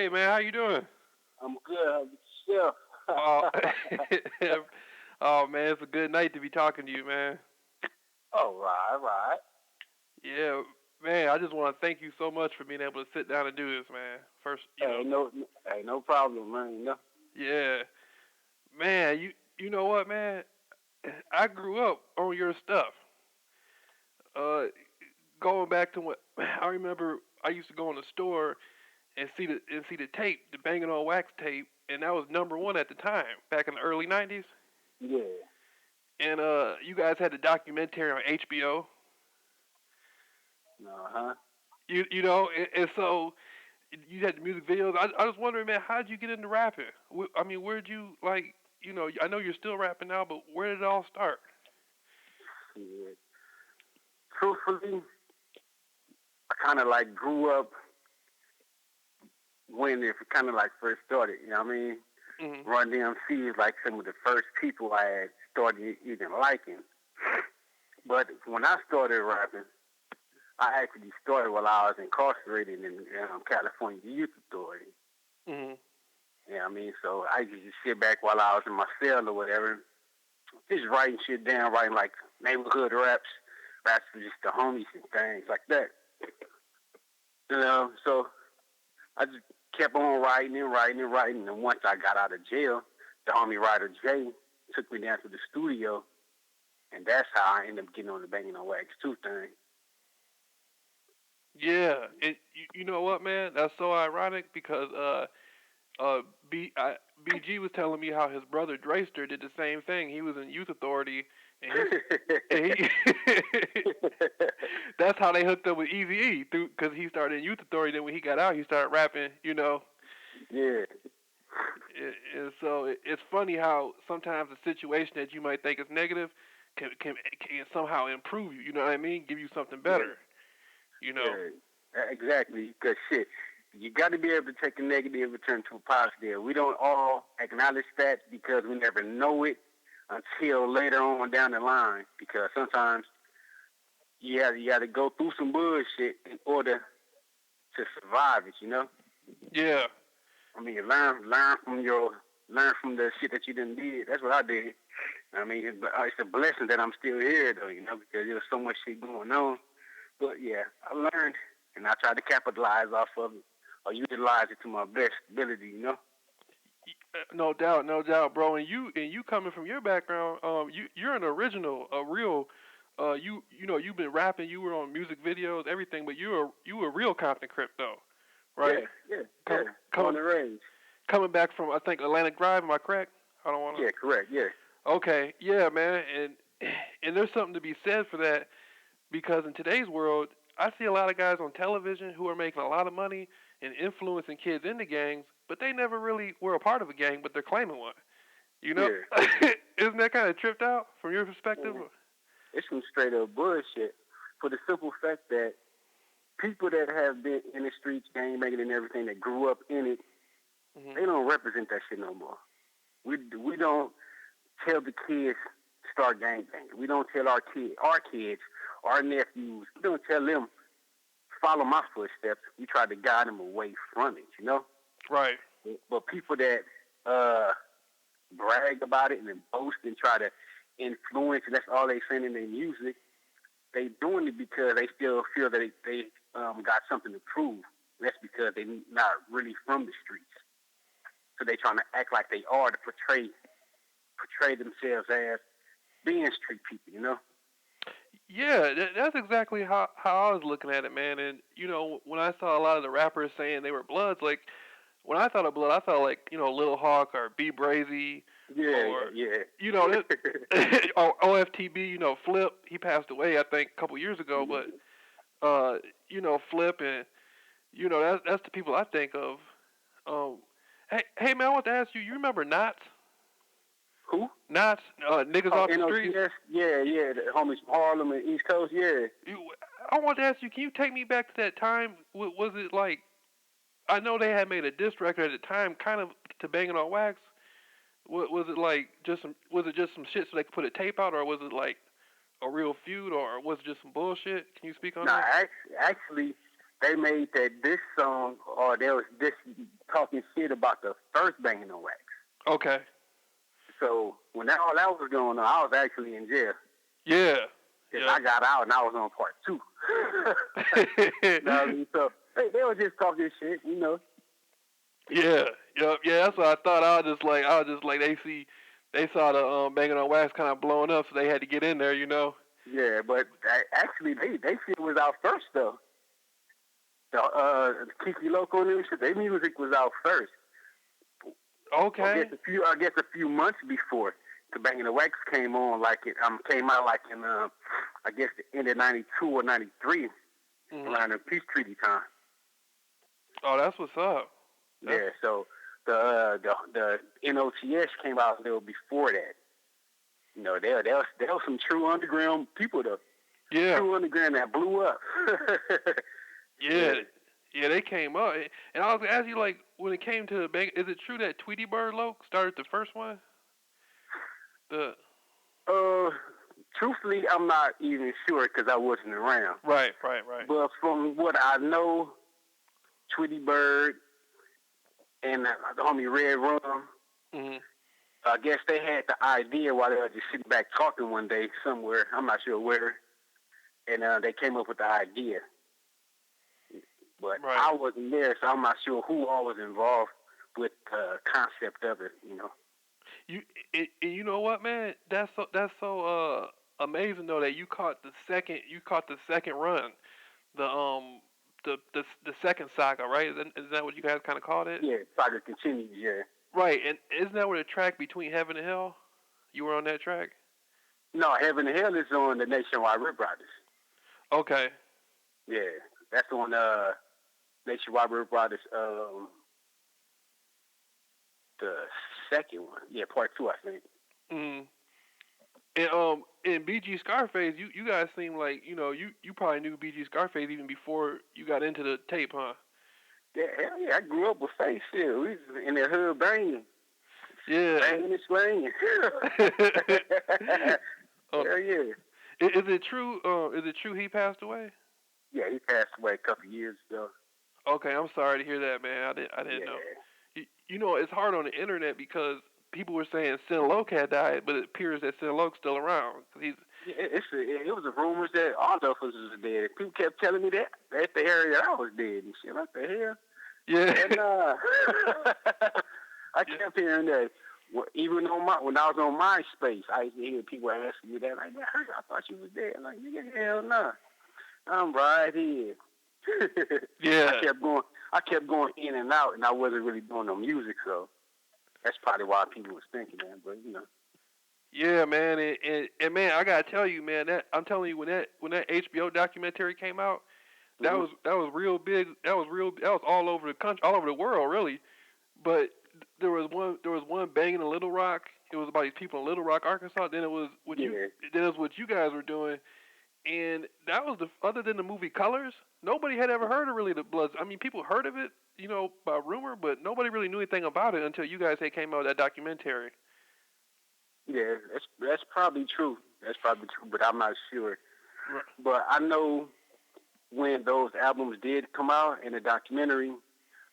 Hey man, how you doing? I'm good. How about Oh, yourself? oh man, it's a good night to be talking to you, man. All right, all right. Yeah, man, I just want to thank you so much for being able to sit down and do this, man. First, Hey, no problem, man. yeah, man, you know what, man? I grew up on your stuff. Uh, Going back to what I remember, I used to go in the store and see the tape, the Banging on Wax tape, and that was number one at the time, back in the early '90s. Yeah. And you guys had the documentary on HBO. Uh-huh. And so you had the music videos. I was wondering, man, how did you get into rapping? I mean, where'd you like? I know you're still rapping now, but where did it all start? Yeah. Truthfully, I kind of like grew up when it kind of like first started. You know what I mean? Hmm. Run DMC is like some of the first people I had started even liking. But when I started rapping, I actually started while I was incarcerated in California Youth Authority. Hmm. Yeah, I mean, so I used to sit back while I was in my cell or whatever, just writing shit down, writing like neighborhood raps for just the homies and things like that. So I just kept on writing and writing and writing. And once I got out of jail, the homie writer Jay took me down to the studio, and that's how I ended up getting on the Banging on Wax 2 thing. Yeah, and you know what, man? That's so ironic because uh B I, BG was telling me how his brother Drayster did the same thing. He was in youth authority, and he that's how they hooked up with Easy E through because he started in youth authority. Then when he got out, he started rapping. Yeah, And so it's funny how sometimes a situation that you might think is negative can somehow improve you. You know what I mean? Give you something yeah, better. You know? yeah, exactly. Because shit, you got to be able to take a negative and turn to a positive. We don't all acknowledge that because we never know it until later on down the line. Because sometimes you got to go through some bullshit in order to survive it. You know. Yeah. I mean, learn from the shit that you done did. That's what I did. I mean, it's a blessing that I'm still here, though, because there was so much shit going on. But yeah, I learned, and I tried to capitalize off of it or utilize it to my best ability. No doubt, no doubt, bro. And you coming from your background, you're an original, a real. You've been rapping. You were on music videos, everything. But you a real Compton Crip though, right? Yeah, yeah, Come, yeah. Born coming and raised. coming back from I think Atlantic Drive. Am I correct? I don't want to. Yeah, correct. Yeah, Okay, yeah, man, and there's something to be said for that because in today's world, I see a lot of guys on television who are making a lot of money and influencing kids into gangs, but they never really were a part of a gang, but they're claiming one. You know, yeah. isn't that kind of tripped out from your perspective? Man, it's some straight up bullshit. For the simple fact that people that have been in the streets, gang banging and everything, that grew up in it, Hmm. they don't represent that shit no more. We don't tell the kids start gang banging. We don't tell our kids, our nephews. We don't tell them follow my footsteps. We try to guide them away from it. Right. But people that uh, brag about it and then boast and try to influence, and that's all they send in their music. They doing it because they still feel that they got something to prove. That's because they not really from the streets. So they trying to act like they are to portray themselves as being street people. Yeah, that's exactly how I was looking at it, man. And when I saw a lot of the rappers saying they were Bloods, like when I thought of Blood, I thought like Little Hawk or B Brazy Yeah, or yeah, you know that or OFTB. Flip. He passed away, I think, a couple years ago. yeah. But Flip and that's the people I think of. Um, hey man, I want to ask you. You remember Knots? Who? Knots, niggas Oh, off the street. NOTS. Yeah, yeah. The homies from Harlem and East Coast. Yeah. You, I want to ask you. Can you take me back to that time? Was it like I know they had made a diss record at the time, kind of to Banging on Wax. Was it like just some? Was it just some shit so they could put a tape out, or was it like a real feud, or was it just some bullshit? Can you speak on Nah, that? actually, they made that this song, or there was this talking shit about the first Banging on Wax. Okay. So when all that was going on, I was actually in jail. Yeah. Cause I got out and I was on part 2. You know what I mean? So they were just talking shit, you know. Yeah. Yep. Yeah. That's what I thought. I was just like they saw the Banging on Wax kind of blowing up, so they had to get in there, you know. Yeah, but actually they shit was out first though. The Kiki Loco and shit, their music was out first. Okay. I guess a few months before the Banging the Wax came on, like it came out like in I guess the end of '92 or '93, around the peace treaty time. Oh, that's what's up. Yeah, so the NOTS came out a little before that. You know, there was some true underground people though. Yeah. True underground that blew up. Yeah, they came up. And I was gonna ask you, like, when it came to Bang, is it true that Tweety Bird Loc started the first one? Truthfully, I'm not even sure because I wasn't around. Right. But from what I know, Tweety Bird and the homie Red Rum, I guess they had the idea while they were just sitting back talking one day somewhere. I'm not sure where. And they came up with the idea. But I wasn't there, so I'm not sure who all was involved with the concept of it, you know. You know what, man? That's so amazing though that you caught the second run. The second saga, right? Is that what you guys kind of called it? Yeah, saga continues, yeah. Right, and isn't that where the track Between Heaven and Hell? You were on that track? No, Heaven and Hell is on the Nationwide Rip Riders. Okay. Yeah, that's on Nationwide Rip Riders. The second one, yeah, part 2, I think. And in BG Scarface, you guys seem like you probably knew BG Scarface even before you got into the tape, huh? Yeah, hell yeah, I grew up with Face here. We was in the hood banging. Yeah. Banging and swinging. Hell yeah. Is it true? Is it true he passed away? Yeah, he passed away a couple years ago. Okay, I'm sorry to hear that, man. I didn't know. You know, it's hard on the internet because people were saying Sin Loc had died, but it appears that Sin Loc's still around. It was the rumors that all of us was dead. People kept telling me that at the area that I was dead and shit. What the hell? Yeah. And I kept hearing that. Even when I was on MySpace, I used to hear people asking me that. Like, I thought you was dead. I'm like, nigga, hell no. I'm right here. Yeah. I kept going in and out, and I wasn't really doing no music, so that's probably why people was thinking that. But you know. Yeah, man, and man, I gotta tell you, man, that I'm telling you, when that HBO documentary came out, that was real big. That was all over the country, all over the world, really. But there was one banging in Little Rock. It was about these people in Little Rock, Arkansas. Then it was what you guys were doing, and that was other than the movie Colors, nobody had ever heard of really the Bloods. I mean, people heard of it, by rumor, but nobody really knew anything about it until you guys came out with that documentary. Yeah, that's probably true. That's probably true, but I'm not sure. Right. But I know when those albums did come out in the documentary,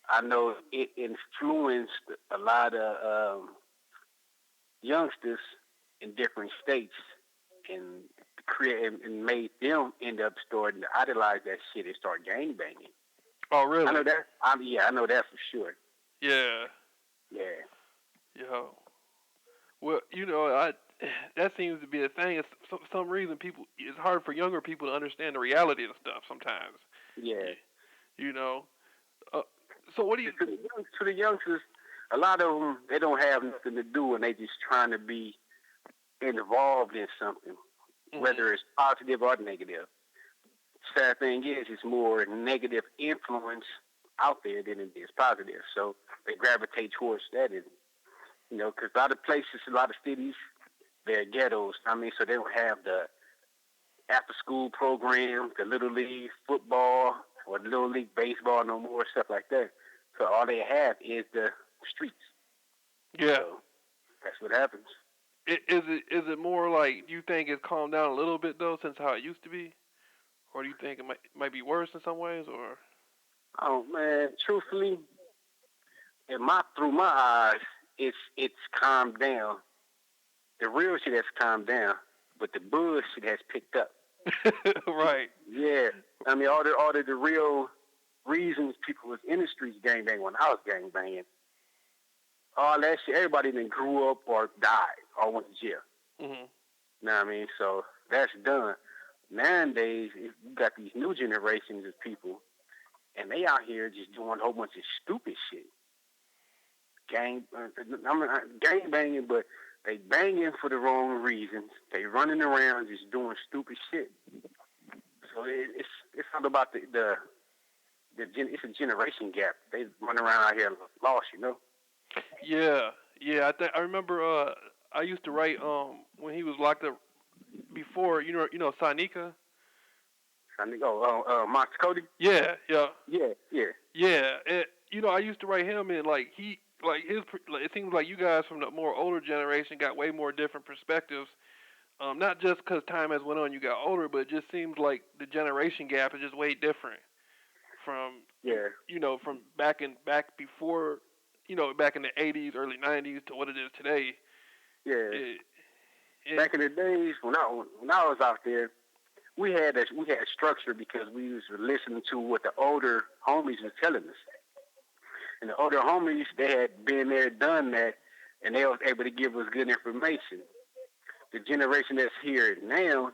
I know it influenced a lot of youngsters in different states and made them end up starting to idolize that shit and start gangbanging. Oh, really? I know that. I know that for sure. Yeah. Yeah. Yo. Well, that seems to be a thing. It's for some reason it's hard for younger people to understand the reality of stuff sometimes. Yeah. So what do you? To the youngsters, a lot of them, they don't have nothing to do and they just trying to be involved in something, whether it's positive or negative. Sad thing is, it's more negative influence out there than it is positive. So they gravitate towards that, and because a lot of places, a lot of cities, they're ghettos. I mean, so they don't have the after-school program, the Little League football or the Little League baseball no more, stuff like that. So all they have is the streets. Yeah. So that's what happens. Is it more like, you think it's calmed down a little bit though since how it used to be, or do you think it might be worse in some ways, or? Oh man, truthfully, through my eyes, it's calmed down. The real shit has calmed down, but the bullshit has picked up. Right. Yeah, I mean all the real reasons people was in the streets gangbanging when I was gangbanging, all that shit. Everybody then grew up or died or went to jail. Mhm. You know what I mean? So that's done. Nowadays, you got these new generations of people, and they out here just doing a whole bunch of stupid shit. Gang banging, but they banging for the wrong reasons. They running around just doing stupid shit. So it's not about it's a generation gap. They run around out here lost, you know. Yeah. Yeah. I remember. I used to write when he was locked up before. Sanika. I think, Monster Cody. Yeah. Yeah. Yeah, yeah, Yeah. I used to write him and like he like his. It seems like you guys from the more older generation got way more different perspectives. Not just because time has went on, you got older, but it just seems like the generation gap is just way different from yeah, from back before back in the '80s, early '90s to what it is today. yeah. It, it Back in the days when I was out there, we had structure because we was listening to what the older homies was telling us. And the older homies, they had been there, done that, and they was able to give us good information. The generation that's here now,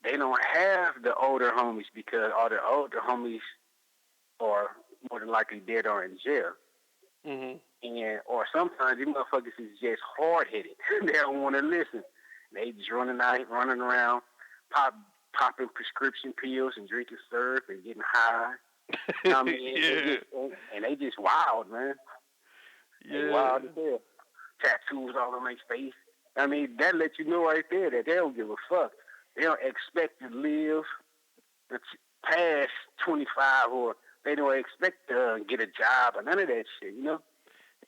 they don't have the older homies because all the older homies are more than likely dead or in jail. mhm. And or sometimes these motherfuckers is just hard headed. They don't want to listen. They just running out, running around, popping prescription pills and drinking syrup and getting high. You know what I mean? Yeah. And they just wild, man. They Yeah. wild as hell. Tattoos all on their face. I mean, that lets you know right there that they don't give a fuck. They don't expect to live past 25, or they don't expect to get a job or none of that shit. You know,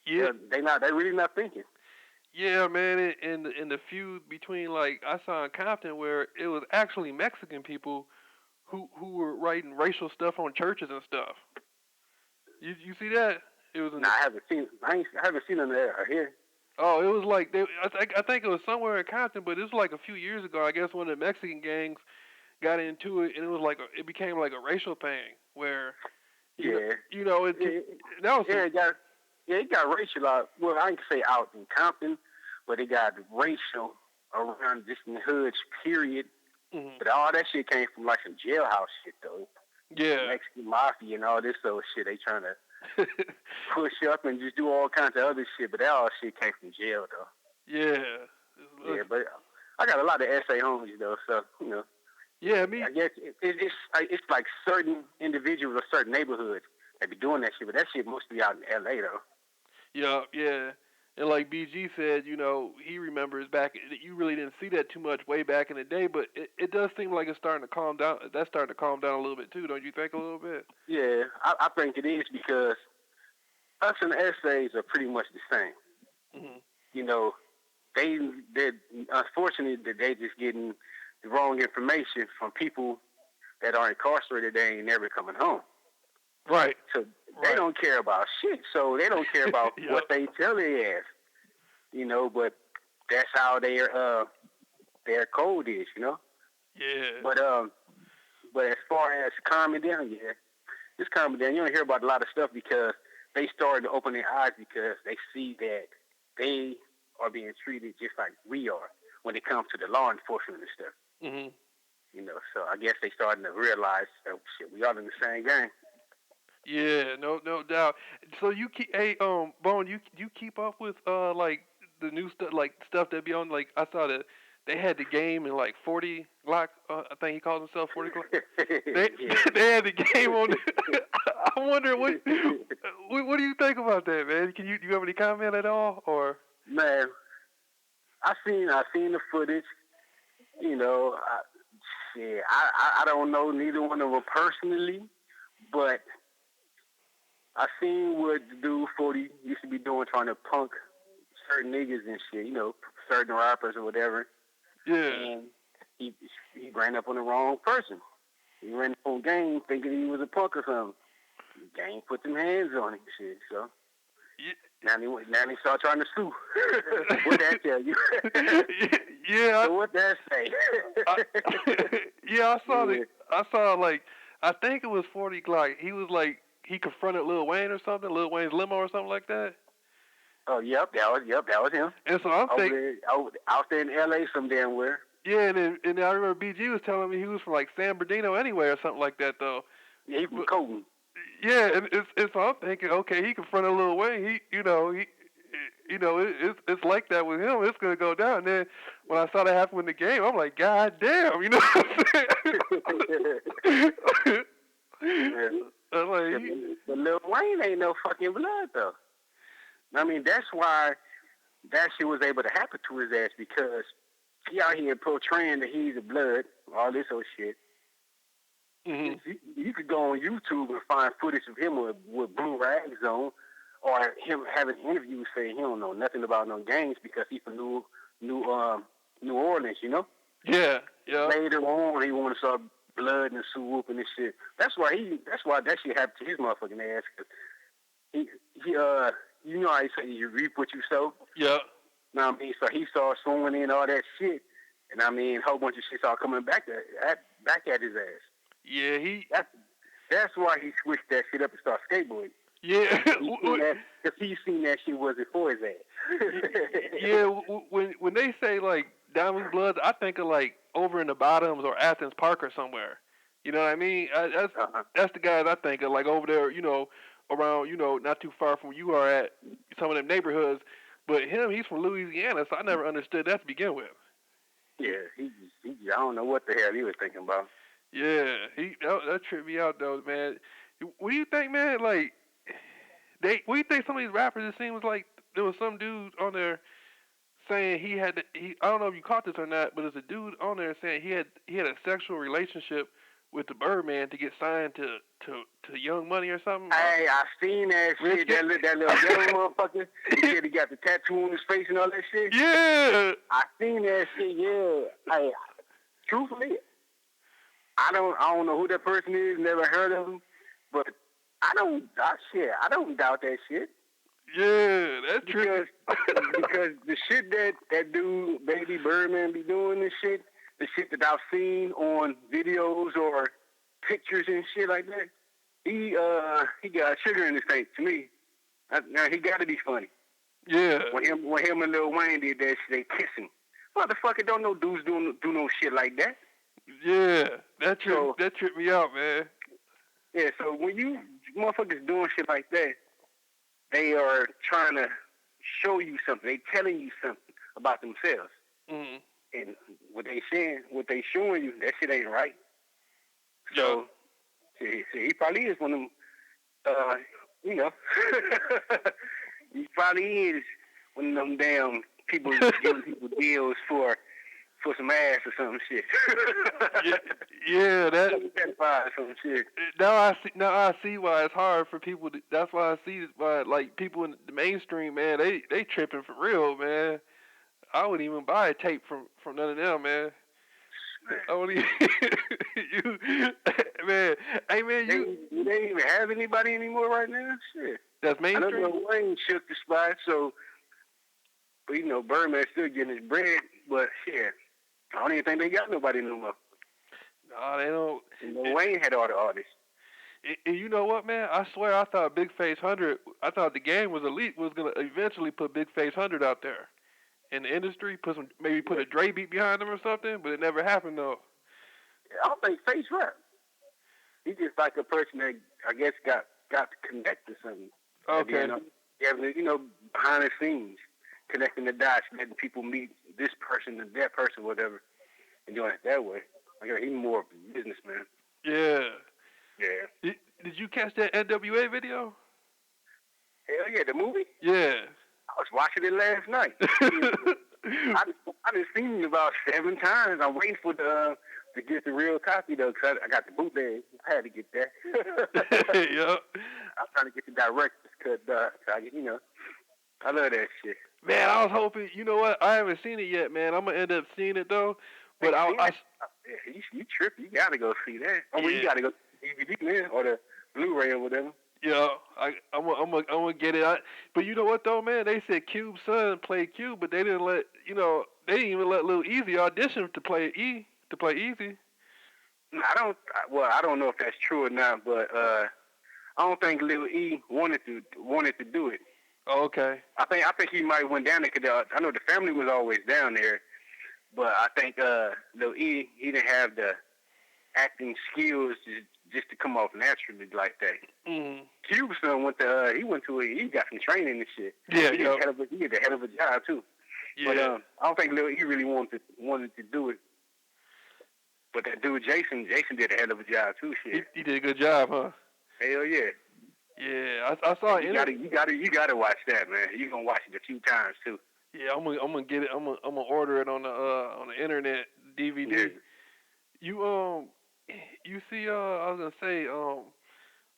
Yeah. they really not thinking. Yeah, man. In the feud between like I saw in Compton where it was actually Mexican people who were writing racial stuff on churches and stuff. You see that? It was in Nah, the I haven't seen them there or here. Oh, it was like I think it was somewhere in Compton, but this was like a few years ago. I guess one of the Mexican gangs got into it, and it was like it became like a racial thing where you know Yeah, you know it yeah, that was yeah. some It got racial out. Well, I can say out in Compton, but it got racial around just in the hoods. Period. mhm. But all that shit came from like some jailhouse shit though. Yeah. Mexican mafia and all this other shit. They trying to push up and just do all kinds of other shit. But that all shit came from jail though. Yeah. Yeah, but I got a lot of SA homies though, so you know. Yeah, me. I guess it's like certain individuals or certain neighborhoods that be doing that shit, but that shit mostly out in LA though. Yeah, yeah. And like BG said, he remembers back. You really didn't see that too much way back in the day, but it does seem like it's starting to calm down. That's starting to calm down a little bit too, don't you think? A little bit. Yeah, I think it is because us and the essays are pretty much the same. Mhm. You know, they unfortunately they just getting the wrong information from people that are incarcerated. They ain't never coming home, Right. so they Right. don't care about shit. So they don't care about Yep. what they tell their ass. You know, but that's how their code is. You know, Yeah. but but as far as calming down, yeah, just calming down. You don't hear about a lot of stuff because they started to open their eyes because they see that they are being treated just like we are when it comes to the law enforcement and stuff. Mhm. You know, so I guess they starting to realize, oh shit, we all in the same game. Yeah. No doubt. So you keep, hey, Bone, you keep up with like the new stuff, like stuff that be on. Like I saw that they had the game in like 40 Glock. I think he calls himself 40 Glock. They Yeah. they had the game on. I wonder what do you think about that, man? Do you have any comment at all, or? Man, I seen the footage. You know, I don't know neither one of them personally, but I seen what the dude 40 used to be doing, trying to punk certain niggas and shit. You know, certain rappers or whatever, Yeah. and he ran up on the wrong person. He ran up on game thinking he was a punk or something. Gang put them hands on him, shit. So Yeah. now they start trying to sue. What that tell you? Yeah. So what that say? I, yeah, Yeah. I saw like, I think it was 40 Glock. He was like, he confronted Lil Wayne or something, Lil Wayne's limo or something like that. Oh, yep, that was him. And so I'm Over thinking, there, out there in L.A. some damn where. yeah, and I remember BG was telling me he was from like San Bernardino anyway or something like that though. Yeah, he from But Colton. yeah, and it's so I'm thinking, okay, he confronted Lil Wayne. It's like that with him. It's gonna go down. And then when I saw that happen in the game, I'm like, God damn, you know what I'm saying? Yeah. I'm like, But Lil Wayne ain't no fucking blood though. I mean, that's why that shit was able to happen to his ass because he out here portraying that he's a blood, all this old shit. mm-hmm. You could go on YouTube and find footage of him with blue rags on, or him having interviews saying he don't know nothing about no gangs because he's from New Orleans, you know. Yeah, yeah. Later on, he want to start blood and sue whooping and shit. That's why that shit happened to his motherfucking ass. Cause he you know how you say you reap what you sow. Yeah. Know what I mean? So he started sewing in all that shit, and I mean, a whole bunch of shit started coming back at his ass. Yeah, That's why he switched that shit up and started skateboarding. Yeah. Because he seen that shit wasn't for his ass. Yeah, when they say like Diamond Bloods, I think of like over in the Bottoms or Athens Park or somewhere. You know what I mean? That's the guys I think of, like over there, around, not too far from where you are at, some of them neighborhoods. But he's from Louisiana, so I never understood that to begin with. Yeah, he I don't know what the hell he was thinking about. Yeah, that tripped me out though, man. What do you think, man? Like, what do you think some of these rappers? It seems like there was some dude on there saying I don't know if you caught this or not, but there's a dude on there saying he had a sexual relationship with the Birdman to get signed to Young Money or something. Hey, I seen that shit. That little yellow motherfucker. He said he got the tattoo on his face and all that shit. Yeah. I seen that shit. Yeah. Hey, truthfully, I don't know who that person is. Never heard of him, but I don't doubt that shit. Yeah, that's true. Because the shit that dude, Baby Birdman, be doing this shit, the shit that I've seen on videos or pictures and shit like that, he got sugar in his tank to me. Now he got to be funny. Yeah. When him and Lil Wayne did that shit, they kissing. Motherfucker, don't no dudes do no shit like that. Yeah, that tripped me out, man. Yeah, so when you motherfuckers doing shit like that, they are trying to show you something. They telling you something about themselves. Mm-hmm. And what they showing you, that shit ain't right. So, he probably is one of them, he probably is one of them damn people giving people deals for some ass or some shit. Yeah, that. Or some shit. Now I see why it's hard for people. That's why I see why like people in the mainstream, man, they tripping for real, man. I wouldn't even buy a tape from none of them, man. I wouldn't even, man. Hey, man, do they even have anybody anymore right now? Shit. That's mainstream. I know Wayne shook the spot, so but Birdman's still getting his bread, but shit, I don't even think they got nobody no more. No, they don't. Wayne had all the artists. And you know what, man? I swear I thought Big Face 100, I thought the game was going to eventually put Big Face 100 out there in the industry, put a Dre beat behind him or something, but it never happened, though. Yeah, I don't think Face rap. He's just like a person that I guess got to connect to something. Okay. Behind the scenes, connecting the dots, letting people meet this person and that person, whatever, and doing it that way. He's more of a businessman. Yeah. Yeah. Did you catch that NWA video? Hell yeah, the movie? Yeah. I was watching it last night. I done seen it about 7 times. I'm waiting for to get the real copy though, because I got the bootleg. I had to get that. Yep. I'm trying to get the director's cut. I love that shit. Man, I was hoping. You know what? I haven't seen it yet, man. I'm gonna end up seeing it though. But you trippy. You gotta go see that. Or you gotta go DVD man or the Blu-ray or whatever. Yeah, I'm gonna get it. But you know what though, man? They said Cube's son played Cube, but they didn't let they didn't even let Lil Easy audition to play Easy. I don't know if that's true or not, but I don't think Lil E wanted to do it. Oh, okay. I think he might went down there because I know the family was always down there, but I think Lil E he didn't have the acting skills just to come off naturally like that. Mm. Cube's son he got some training and shit. Yeah, he did a hell of a job too. Yeah. But I don't think Lil E really wanted to do it. But that dude Jason did a hell of a job too. Shit. He did a good job, huh? Hell yeah. Yeah, I saw it. You gotta watch that, man. You gonna watch it a few times too. Yeah, I'm gonna get it. I'm gonna order it on the internet DVD. Yeah. You see I was gonna say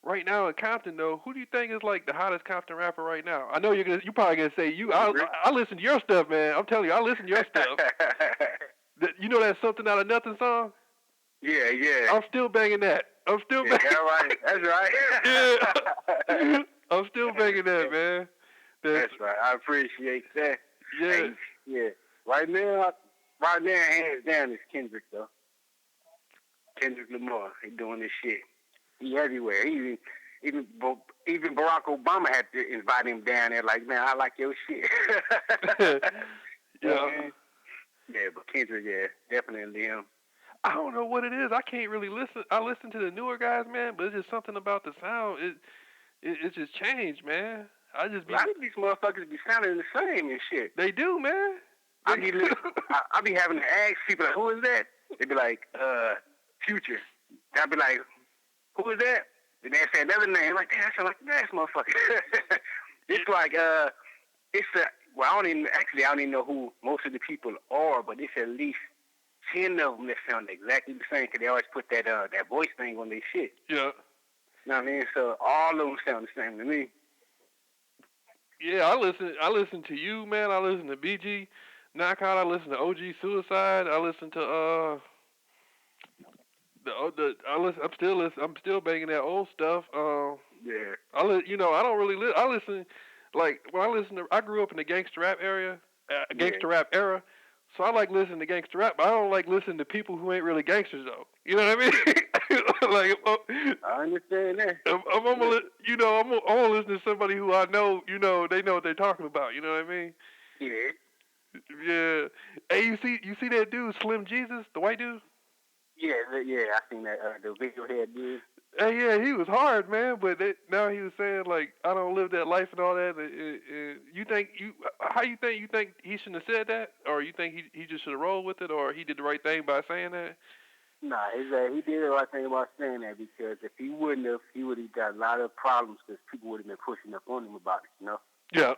right now in Compton though, who do you think is like the hottest Compton rapper right now? I know you probably gonna say you. I listen to your stuff, man. I'm telling you, I listen to your stuff. You know that Something Out of Nothing song? Yeah, yeah. I'm still banging that. I'm still banging. Yeah, right. That's right. Yeah. I'm still banging that, man. That's right. I appreciate that. Yeah. Hey, yeah. Right now, hands down is Kendrick though. Kendrick Lamar, he doing this shit. He everywhere. Even Barack Obama had to invite him down there. Like, man, I like your shit. Yeah. Yeah, but Kendrick, yeah, definitely him. I don't know what it is. I can't really listen. I listen to the newer guys, man, but it's just something about the sound. It just changed, man. A lot of these motherfuckers be sounding the same and shit. They do, man. I be having to ask people, like, who is that? They be like, Future. I'd be like, who is that? And they say another name. Like, damn, I sound like the last motherfucker. It's like, I don't even know who most of the people are, but it's at least 10 of them that sound exactly the same because they always put that voice thing on their shit. Yeah. You know what I mean? So all of them sound the same to me. Yeah, I listen to you, man. I listen to BG Knockout. I listen to OG Suicide. I listen to I'm still banging that old stuff. Yeah. I don't really I listen like when I grew up in the gangster rap rap era. So I like listening to gangster rap, but I don't like listening to people who ain't really gangsters though. You know what I mean? Like, I understand that. I'm gonna listen to somebody who I know. They know what they're talking about. You know what I mean? Yeah. Yeah. Hey, you see that dude, Slim Jesus, the white dude? Yeah. I seen that the video head dude. Hey, yeah, he was hard, man. But now he was saying like, I don't live that life and all that. You think he shouldn't have said that, or you think he just should have rolled with it, or he did the right thing by saying that? Nah, he did the right thing about saying that because if he wouldn't have, he would have got a lot of problems because people would have been pushing up on him about it. Yeah.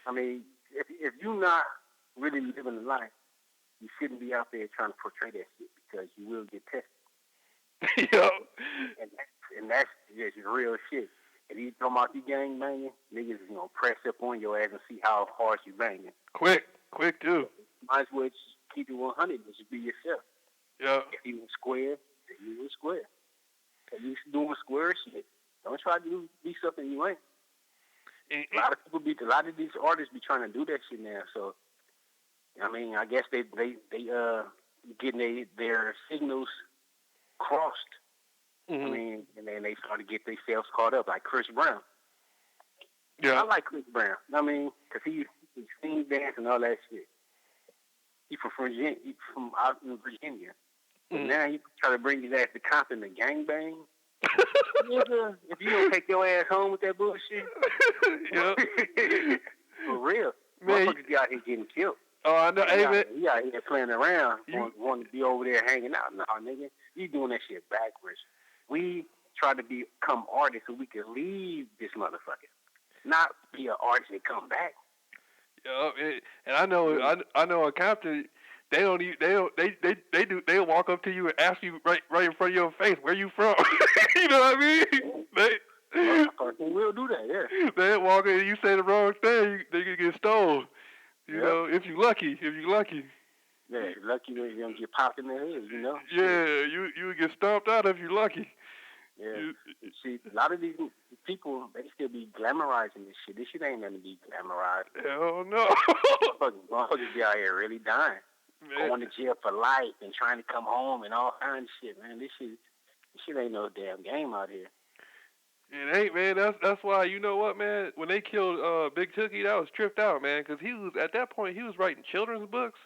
I mean, if you're not really living the life, you shouldn't be out there trying to portray that shit because you will get tested. Yeah. And that's just real shit. If you talking about you gang banging, niggas is gonna press up on your ass and see how hard you banging. Quick too. Might as well just keep it 100 and just be yourself. Yeah. If you were square, then you were square. If you doing square shit, don't try to be something you ain't. A lot of these artists be trying to do that shit now. So, I mean, I guess they getting their signals crossed. Mm-hmm. I mean, and then they start to get themselves caught up, like Chris Brown. Yeah. I like Chris Brown. I mean, because he sings, dance, and all that shit. He's from out in Virginia. Mm-hmm. Now he try to bring his ass to Compton and gangbang. Nigga, if you don't take your ass home with that bullshit. Yeah. For real. Man, motherfuckers be out here getting killed. Oh, I know. Hey, man. You out here playing around, wanting to be over there hanging out. No, nigga, you doing that shit backwards. We try to become artists so we can leave this motherfucker, not be an artist and come back. Yeah, and I know in Compton, they'll walk up to you and ask you right in front of your face, where you from? You know what I mean? They will do that, yeah. They walk in and you say the wrong thing, they can get stole. You know, if you lucky. Yeah, lucky when you don't get popped in the head, you know? Yeah, you get stomped out if you're lucky. Yeah. You, See, a lot of these people, they still be glamorizing this shit. This shit ain't nothing to be glamorized. hell no. Motherfuckers be out here really dying. Man, Going to jail for life and trying to come home and all kinds of shit, man. This shit ain't no damn game out here. it ain't, man. That's why, you know what, man? When they killed Big Tookie, that was tripped out, man, because he was, at that point, he was writing children's books.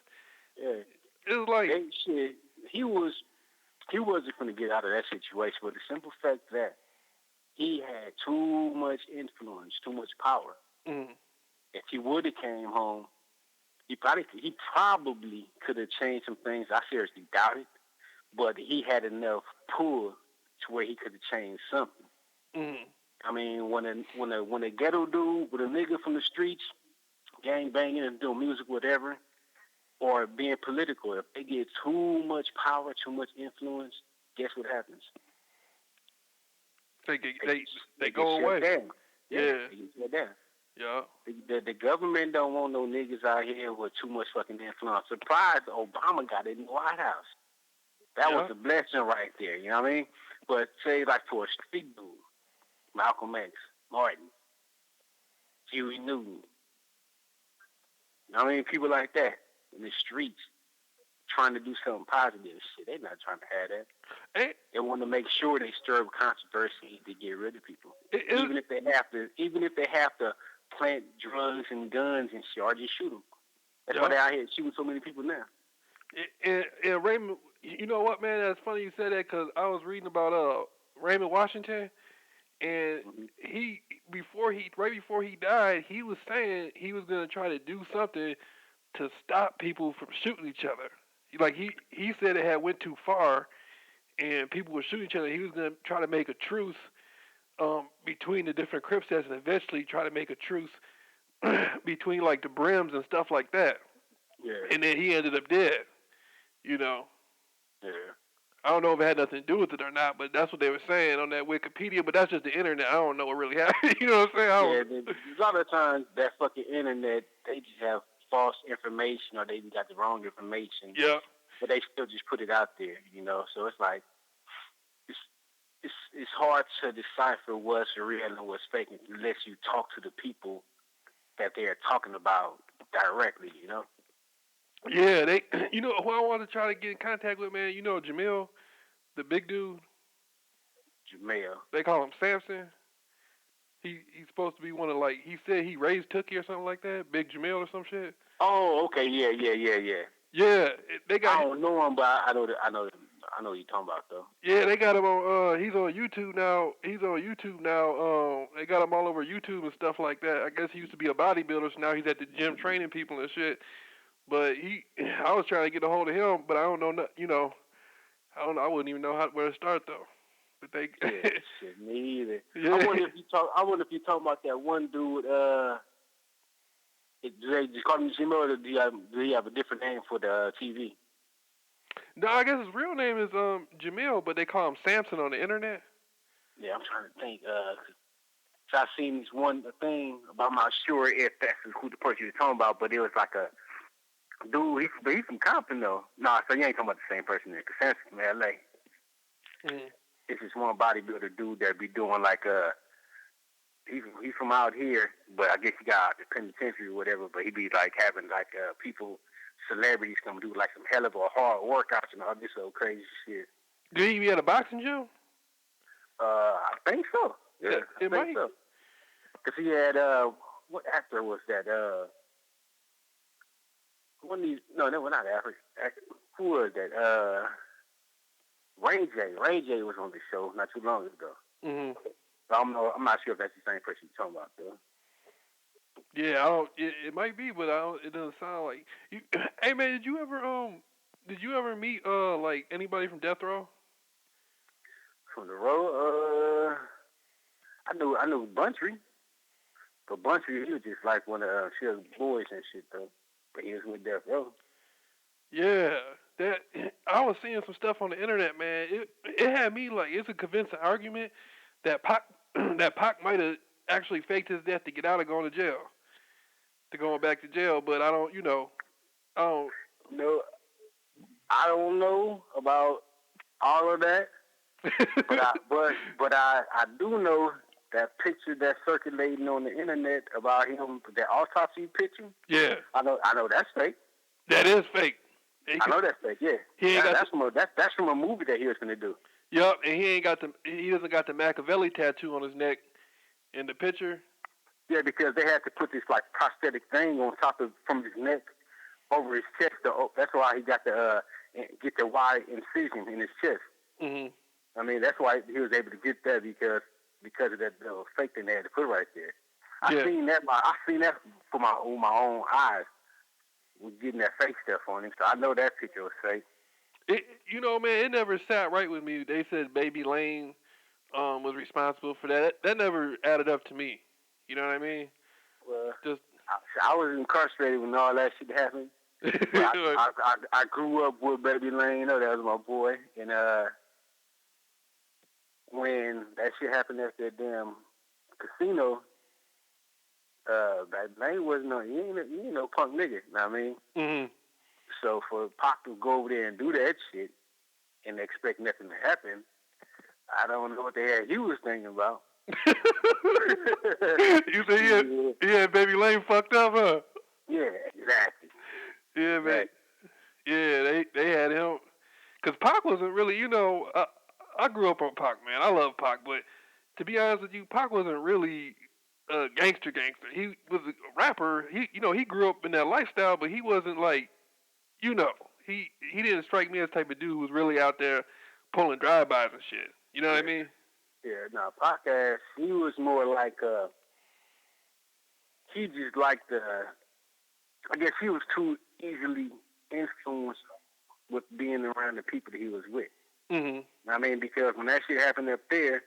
Yeah. It was like, They shit. He wasn't gonna get out of that situation, but the simple fact that he had too much influence, too much power. mm, If he would have came home, he probably could have changed some things. I seriously doubt it, but he had enough pull to where he could have changed something. mm, I mean, when a ghetto dude with a nigga from the streets, gang banging and doing music, whatever, or being political, if they get too much power, too much influence, guess what happens? they They get go shut away. down. Yeah. They get shut down. Yeah. The government don't want no niggas out here with too much fucking influence. Surprised Obama got it in the White House. That was a blessing right there, you know what I mean? But say like for a street dude, Malcolm X, Martin, Huey Newton, you know what I mean? People like that in the streets trying to do something positive. Shit, they not trying to have that. They want to make sure they stir up controversy to get rid of people, even if they have to plant drugs and guns and shit, or just shoot them. That's why they out here shooting so many people now. And Raymond, you know what, man? That's funny you said that because I was reading about Raymond Washington, and he right before he died, he was saying he was gonna try to do something to stop people from shooting each other. Like he said it had went too far, and people were shooting each other. He was gonna try to make a truce between the different Crip sets, and eventually try to make a truce between like the Brims and stuff like that. Yeah. And then he ended up dead. You know. Yeah. I don't know if it had nothing to do with it or not, but that's what they were saying on that Wikipedia. But that's just the internet. I don't know what really happened. You know what I'm saying? A lot of times that fucking internet, they just have false information or they even got the wrong information. Yeah. But they still just put it out there, you know. So it's like it's hard to decipher what's real and what's fake unless you talk to the people that they're talking about directly, you know. Yeah, they. You know who I want to try to get in contact with, man. You know Jameel, the big dude. Jameel. They call him Samson. He's supposed to be one of like he said he raised Tookie or something like that. Big Jameel or some shit. Oh, okay, yeah. Yeah, they got. I don't know him, but I know what you're talking about though. Yeah, they got him on. He's on YouTube now. They got him all over YouTube and stuff like that. I guess he used to be a bodybuilder, so now he's at the gym training people and shit. But I was trying to get a hold of him, but I don't know. You know, I don't know. I wouldn't even know where to start though. But they. Yeah, shit, me either. Yeah. I wonder if you talk about that one dude. Do they just call him Jameel, or do he have a different name for the TV? No, I guess his real name is Jameel, but they call him Samson on the internet. Yeah, I'm trying to think. So I seen this one thing, but I'm not sure if that's who the person you're talking about. But it was like a dude. He's from Compton though. Nah, so you ain't talking about the same person there. Cause Samson from LA. Mm-hmm. It's this one bodybuilder dude that be doing like he's from out here, but I guess he got out the penitentiary or whatever. But he be like having like people, celebrities come do like some hell of a hard workouts and all this old crazy shit. Did he be at a boxing gym? I think so. Yeah, I think so. Cause he had what actor was that? One of these? No, they were not African. Who was that? Ray J. Ray J was on the show not too long ago. Mm-hmm. I'm not sure if that's the same person you're talking about though. Yeah, I don't. It might be, but it doesn't sound like. Hey man, did you ever meet like anybody from Death Row? From the road, I knew Buntry, but Buntry he was just like one of Suge's boys and shit though. But he was with Death Row. Yeah, that I was seeing some stuff on the internet, man. It had me like it's a convincing argument that Pac might have actually faked his death to get out of going to jail, back to jail. But I don't, I don't. No, I don't know about all of that. But I do know that picture that's circulating on the internet about him, that autopsy picture. Yeah, I know that's fake. that is fake. I know that's fake. Yeah, He ain't got that's from a movie that he was gonna do. yup, and he doesn't got the Machiavelli tattoo on his neck in the picture. Yeah, because they had to put this like prosthetic thing on top of from his neck over his chest. That's why he got the get the wide incision in his chest. Mhm. I mean, that's why he was able to get that because of that fake thing they had to put right there. Yeah. I seen that with my own eyes. Was getting that fake stuff on him, so I know that picture was fake. Man, it never sat right with me. They said Baby Lane was responsible for that. That never added up to me. You know what I mean? Well, Just I was incarcerated when all that shit happened. But I grew up with Baby Lane. You know, that was my boy. And when that shit happened at that damn casino, Baby Lane wasn't he ain't no punk nigga. You know what I mean? Mhm. So for Pac to go over there and do that shit and expect nothing to happen, I don't know what the hell he was thinking about. You say he had Baby Lane fucked up, huh? Yeah, exactly. Yeah, man. Yeah, they had him. Cause Pac wasn't really, I grew up on Pac, man. I love Pac, but to be honest with you, Pac wasn't really a gangster. He was a rapper. He grew up in that lifestyle, but he wasn't like, he didn't strike me as the type of dude who was really out there pulling drive-bys and shit. You know what I mean? Yeah, no, Pac ass, he was more like, he just like I guess he was too easily influenced with being around the people that he was with. Mhm. I mean, because when that shit happened up there,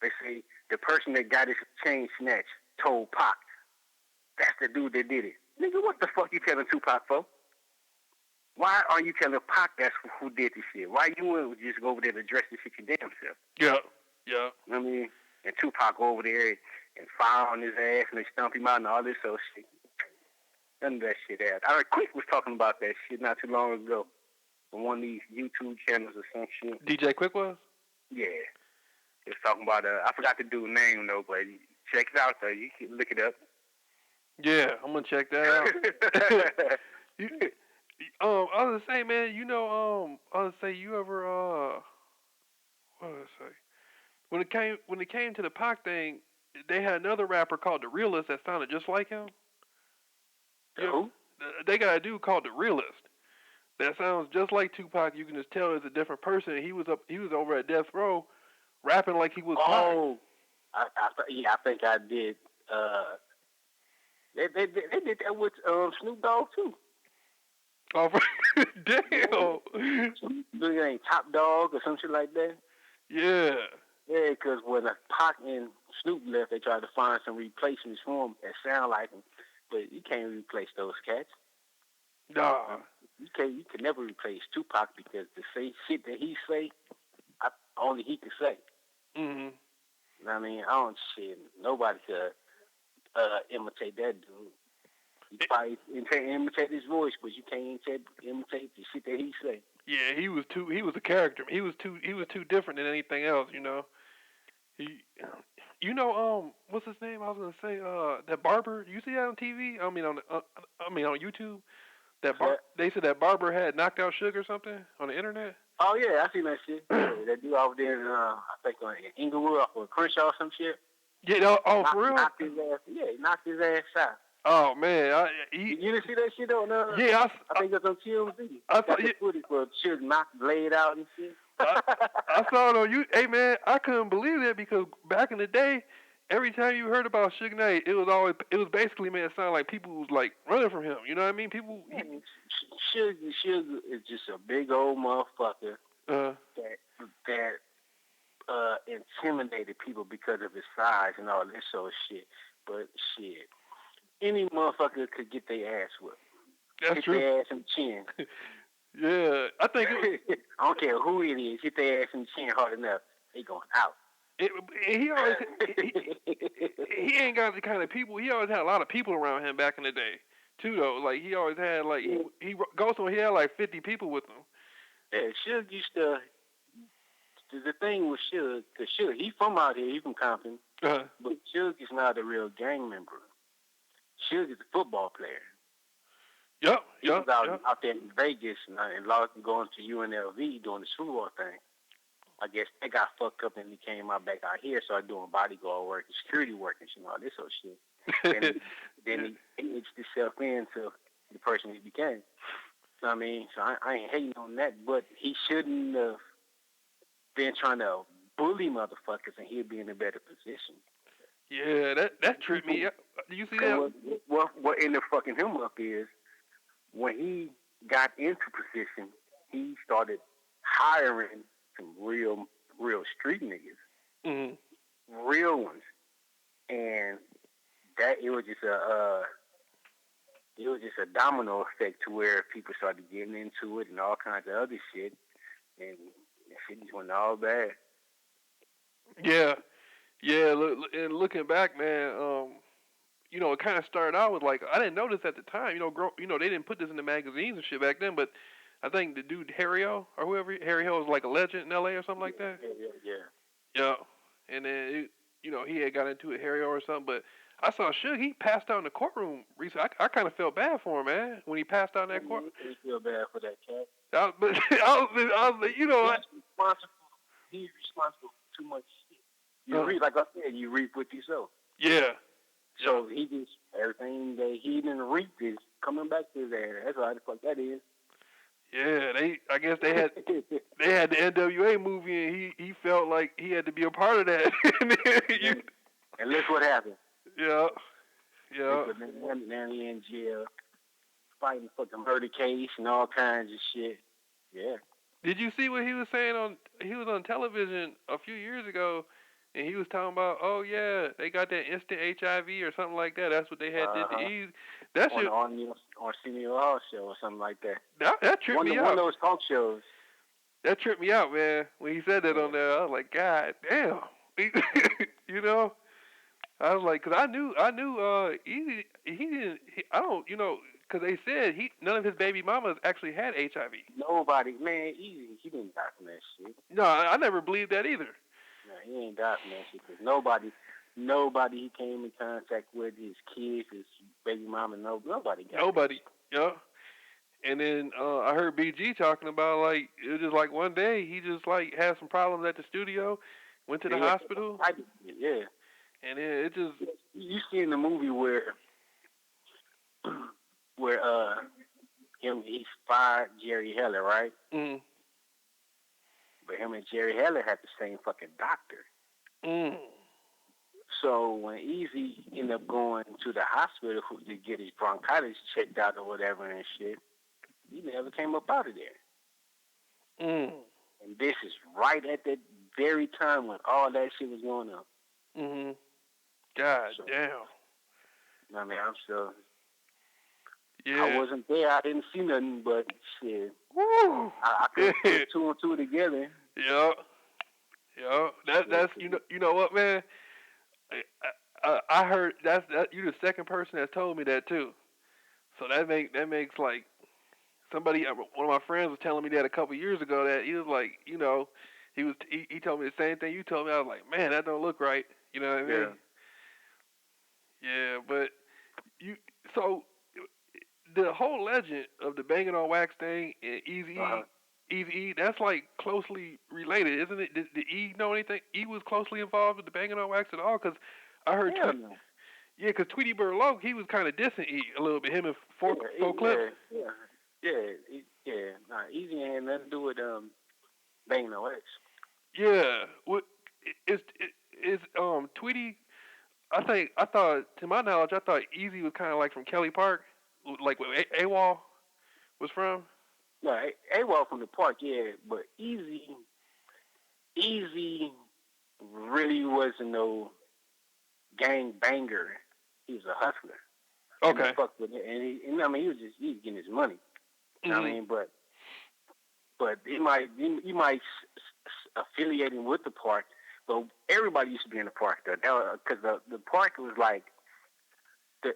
they say the person that got his chain snatched told Pac, that's the dude that did it. Nigga, what the fuck you telling Tupac for? Why are you telling Pac that's who did this shit? Why you wouldn't just go over there and address this shit your damn self? Yeah. I mean, and Tupac go over there and fire on his ass and they stomp him out and all this other shit. None of that shit happened. Quick was talking about that shit not too long ago on one of these YouTube channels or some shit. DJ Quick was? Yeah. He was talking about, I forgot the dude's name though, but check it out though. You can look it up. Yeah, I'm gonna check that out. I was gonna say, man, I was gonna say, you ever, what did I say? When it came to the Pac thing, they had another rapper called The Realist that sounded just like him. Who? They got a dude called The Realist that sounds just like Tupac. You can just tell it's a different person. He was over at Death Row, rapping like he was Pac. Oh, I think I did. They did that with Snoop Dogg too. Oh, damn. Dude ain't Top Dog or some shit like that. Yeah. Yeah, because when Pac and Snoop left, they tried to find some replacements for him that sound like him, but you can't replace those cats. Nah. You can never replace Tupac because the same shit that he say, only he can say. Mhm. I mean, nobody could imitate that dude. You probably imitate his voice, but you can't imitate the shit that he say. Yeah, he was a character. He was too different than anything else, what's his name? I was gonna say, that barber. You see that on TV? I mean, on YouTube. They said that barber had knocked out Suge or something on the internet. Oh yeah, I seen that shit. That dude over there in, I think on Inglewood off of Crenshaw or some shit. Yeah, for real? Knocked his ass. Yeah, he knocked his ass out. Oh man, you didn't see that shit on? Yeah, I think it's on TMZ. I saw the footage where Suge knocked, laid out and shit. I saw it on you. Hey man, I couldn't believe that because back in the day, every time you heard about Suge Knight, it was basically, man, it sounded like people was like running from him. You know what I mean? Suge is just a big old motherfucker that intimidated people because of his size and all this sort of shit. But shit, any motherfucker could get their ass whipped. That's hit true. Their ass in the chin. Yeah, I think I don't care who it is. Hit their ass in the chin hard enough, they going out. He always he ain't got the kind of people. He always had a lot of people around him back in the day, too. Though, like he always had he goes on. He had like 50 people with him. Yeah, Suge used to the thing with Suge, cause Suge, he from out here, he from Compton, Uh-huh. but Suge is not a real gang member. Suge is a football player. Yep. He was Yep. Yep. out there in Vegas and lost going to UNLV doing the Super Bowl thing. I guess they got fucked up and he came out back out here, started doing bodyguard work and security work and all this sort of shit. Then he itched himself into the person he became. So, I mean, so I ain't hating on that, but he shouldn't have been trying to bully motherfuckers and he'd be in a better position. Yeah, that tripped me up. Do you see that? What ended up fucking him up is when he got into position, he started hiring some real street niggas, real ones, and that it was just a domino effect to where people started getting into it and all kinds of other shit, and shit just went all bad. Yeah. Yeah. And looking back, man, it kind of started out with like I didn't notice at the time. They didn't put this in the magazines and shit back then, but I think the dude Harry O or whoever Harry O was like a legend in L.A. or something like that. Yeah. Yeah. And then he had got into it Harry O or something, but I saw Suge. He passed out in the courtroom recently. I kind of felt bad for him, man, when he passed out in that court. You feel bad for that cat. But I was like, He's responsible for too much shit. You reap, like I said, you reap what you sow. Yeah. So he just everything that he didn't reap is coming back to his ass. That's how the fuck that is. Yeah, I guess they had the NWA movie, and he felt like he had to be a part of that. And look what happened. Yeah. Now he in jail, fighting for the murder case and all kinds of shit. Yeah. Did you see what he was saying he was on television a few years ago, and he was talking about, oh yeah, they got that instant HIV or something like that. That's what they had did to Eve. That shit on Jameel Rawls show or something like that. That tripped me out. One of those talk shows. That tripped me out, man. When he said that on there, I was like, God damn. I was like, cause I knew, Easy. I don't, cause they said none of his baby mamas actually had HIV. Nobody, man, Easy, he didn't die from that shit. No, I never believed that either. No, he ain't died from that shit. Cause nobody he came in contact with, his kids, his baby mama, nobody got Nobody, yeah. And then I heard BG talking about like it was just like one day he just like had some problems at the studio, went to the hospital. Yeah. And then it just you see in the movie where he fired Jerry Heller, right? Mm. But him and Jerry Heller had the same fucking doctor. Mm. So when Easy ended up going to the hospital to get his bronchitis checked out or whatever and shit, he never came up out of there. Mm. And this is right at that very time when all that shit was going on. Mm-hmm. God damn. I mean, I'm sure. Yeah. I wasn't there. I didn't see nothing, but shit. Woo. I could put two and two together. Yeah. Yeah. That's you know what, man? I heard that you're the second person that's told me that too. So that makes like somebody, one of my friends was telling me that a couple years ago that he was like, he told me the same thing you told me. I was like, man, that don't look right. You know what I mean? Yeah, but so the whole legend of the banging on wax thing and Eazy-E, that's like closely related, isn't it? Did E know anything? E was closely involved with the banging on wax at all? Because I heard, because Tweety Bird Loc, he was kind of dissing E a little bit. Him and Four Clips. Nah, Eazy had nothing to do with banging on wax. Yeah, is Tweety? I thought, to my knowledge, Eazy was kind of like from Kelly Park, like where AWOL was from. No, AWOL from the Park, yeah, but Eazy really wasn't no gang banger. He was a hustler. Okay. And he was getting his money. You know what I mean? But he might affiliate him with the Park. But everybody used to be in the Park though, because the Park was like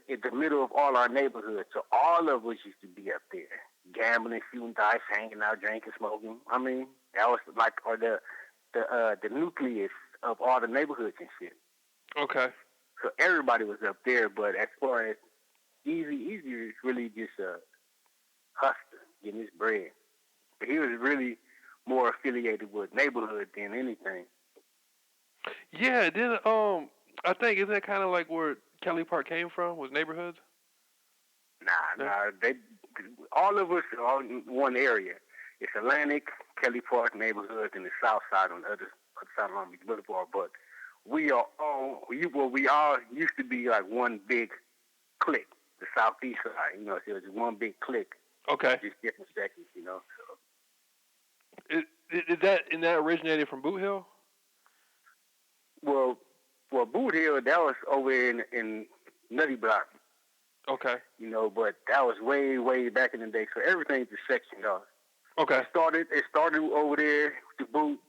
in the middle of all our neighborhoods. So all of us used to be up there, gambling, shooting dice, hanging out, drinking, smoking. I mean, that was like, or the the nucleus of all the neighborhoods and shit. Okay. So everybody was up there. But as far as Easy is really just a hustler getting his bread. But he was really more affiliated with neighborhood than anything. Yeah. Then I think isn't that kind of like where Kelly Park came from? Was neighborhoods? No. They all of us are in one area. It's Atlantic, Kelly Park neighborhood, and the South Side on the other side of Long Beach Boulevard. But we all used to be like one big clique, the Southeast side. So it was one big clique, Okay. just different sections. Is that originated from Boot Hill? Well, Boot Hill that was over in Nutty Block. Okay. But that was way back in the day. So everything's just sectioned off. Okay. It started over there with the boot,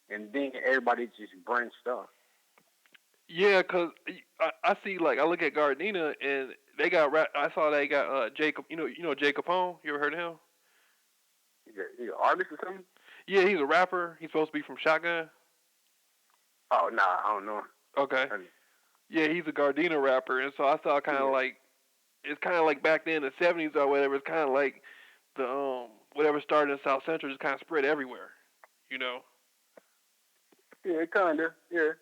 and then everybody just branched off. Yeah, cause I see like I look at Gardena and they got I saw they got Jacob. You know Jay Capone. You ever heard of him? He's an artist or something? Yeah, he's a rapper. He's supposed to be from Shotgun. Oh no, I don't know. Okay. Yeah, he's a Gardena rapper, and so I saw kind of like it's kind of like back then in the '70s or whatever. It's kind of like the whatever started in South Central just kind of spread everywhere. You know. Yeah, kinda. Yeah.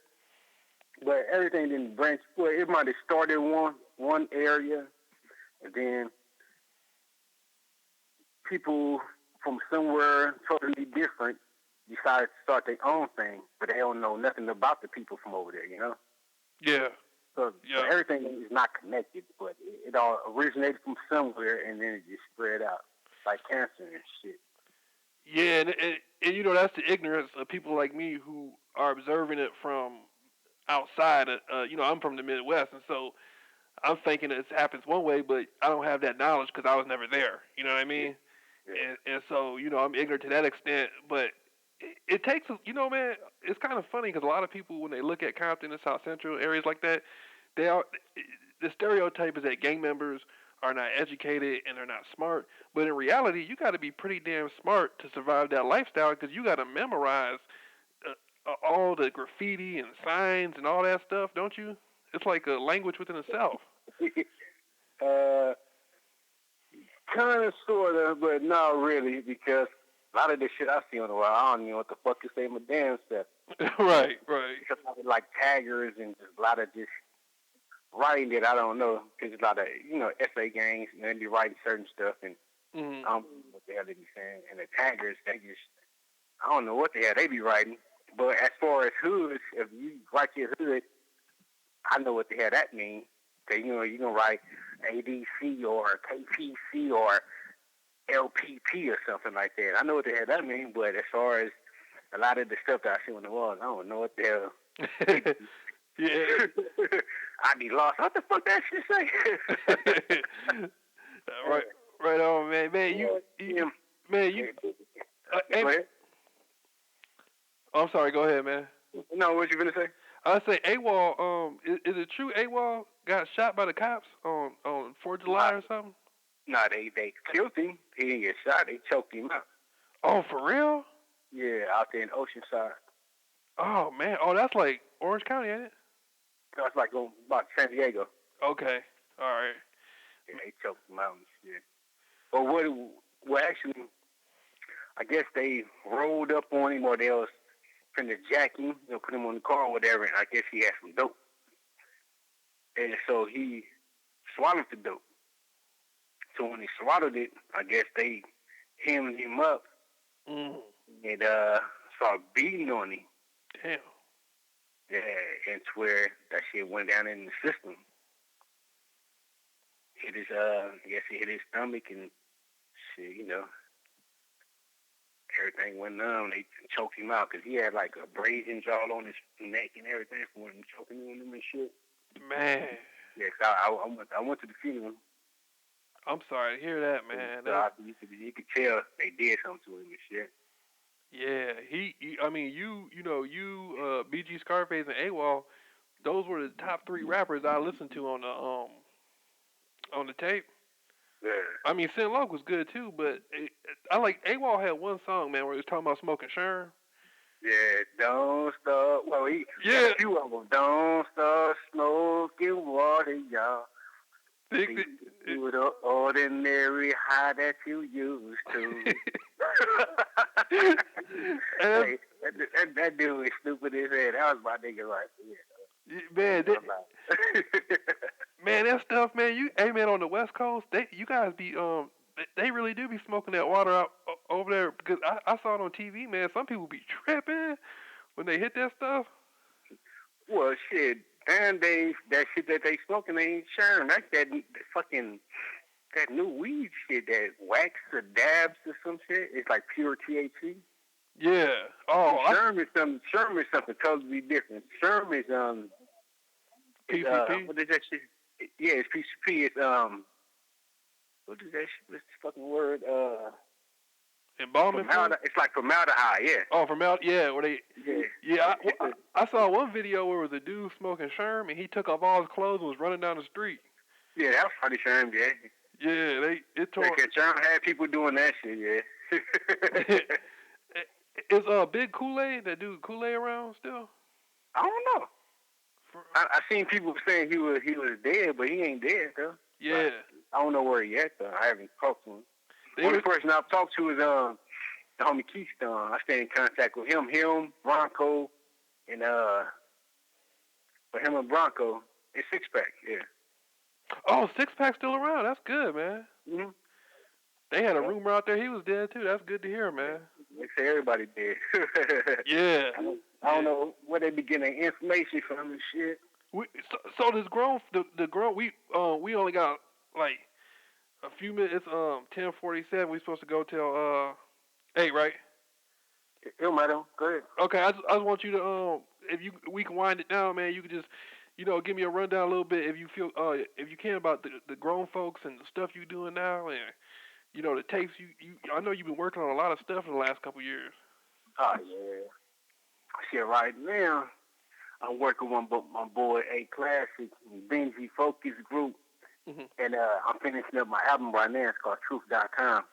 But everything didn't branch. Well, it might have started one area, and then people from somewhere totally different decided to start their own thing, but they don't know nothing about the people from over there. Yeah. So everything is not connected, but it all originated from somewhere, and then it just spread out like cancer and shit. Yeah, and that's the ignorance of people like me who are observing it from outside. I'm from the Midwest, and so I'm thinking it happens one way, but I don't have that knowledge because I was never there. You know what I mean? Yeah. And so I'm ignorant to that extent. But it takes, man, it's kind of funny because a lot of people when they look at Compton and South Central areas like that, the stereotype is that gang members are not educated and they're not smart. But in reality, you got to be pretty damn smart to survive that lifestyle because you got to memorize all the graffiti and signs and all that stuff, don't you? It's like a language within itself. Kind of, sort of, but not really, because a lot of the shit I see on the wall, I don't even know what the fuck to say my damn self. Right. Because I like taggers and just a lot of just writing that I don't know, because a lot of, essay gangs, and they be writing certain stuff, and I don't know what the hell they be saying. And the taggers, they just, I don't know what the hell they be writing. But as far as hoods, if you write your hood, I know what the hell that means. Cause you going to write ADC or KPC or LPP or something like that. I know what the hell that means, but as far as a lot of the stuff that I see on the walls, I don't know what the hell. Yeah. I be lost. What the fuck that shit say? Right on, man. I'm sorry. Go ahead, man. No, what you gonna say? I say AWOL. Is it true AWOL got shot by the cops on 4th of July or something? No, they killed him. He didn't get shot. They choked him out. Oh, for real? Yeah, out there in Oceanside. Oh man. Oh, that's like Orange County, ain't it? That's like going about San Diego. Okay. All right. Yeah, they choked him out and shit. But what actually, I guess they rolled up on him, or they was trying to jack him, put him on the car or whatever, and I guess he had some dope. And so he swallowed the dope. So when he swallowed it, I guess they hemmed him up and started beating on him. Damn. Yeah, and to where that shit went down in the system. I guess it hit his stomach and shit, everything went numb. They choked him out because he had like a brazen jaw on his neck and everything from when choking on him and shit. Man. Yeah, cause I went to the funeral. I'm sorry to hear that, man. You could tell they did something to him and shit. Yeah, BG Scarface and AWOL, those were the top 3 rappers I listened to on the tape. Yeah. I mean, Sin was good too, but I like AWOL had one song, man, where he was talking about smoking Sherm. Yeah, don't stop. Well, he got Yeah. a few of them. Don't stop smoking water, y'all. See, do the ordinary high that you used to. Hey, that dude is stupid as hell. That was my nigga right there. Man, man, that stuff, man. Hey, man, on the West Coast, you guys be they really do be smoking that water out over there because I saw it on TV, man. Some people be tripping when they hit that stuff. Well, shit, nowadays that shit that they smoking ain't sharing. Like that fucking that new weed shit, that wax or dabs or some shit. It's like pure THC. Yeah. Oh. Sherm is something totally different. Sherm is PCP. what is that shit? Yeah, it's PCP. It's what is that shit? What's the fucking word? Embalming. It's like formaldehyde. Yeah. Oh, formaldehyde. Yeah. Where they. Yeah. Yeah. I saw one video where it was a dude smoking Sherm and he took off all his clothes and was running down the street. Yeah, that was probably Sherm. Yeah. Yeah. It tore. Yeah, Sherm had people doing that shit. Yeah. Is Big Kool-Aid, that dude Kool-Aid, around still? I don't know. I seen people saying he was dead, but he ain't dead though. Yeah. Like, I don't know where he at though. I haven't talked to him. The only person I've talked to is the homie Keystone. I stay in contact with him, Bronco, and for him and Bronco, it's Six Pack. Yeah. Oh, Six Pack's still around. That's good, man. Mhm. They had a rumor out there he was dead too. That's good to hear, man. They say everybody dead. Yeah. I don't know where they be getting information from and shit. So this the grown we only got like a few minutes. It's 10:47. We supposed to go till 8, right? It matter. Go ahead. Okay, I just want you to we can wind it down, man. You could just give me a rundown a little bit if you feel if you can about the grown folks and the stuff you doing now and the tapes you I know you've been working on a lot of stuff in the last couple of years. Oh yeah. Shit, right now I'm working with my boy A Classic, Benji Focus Group, and I'm finishing up my album right now. It's called Truth.com.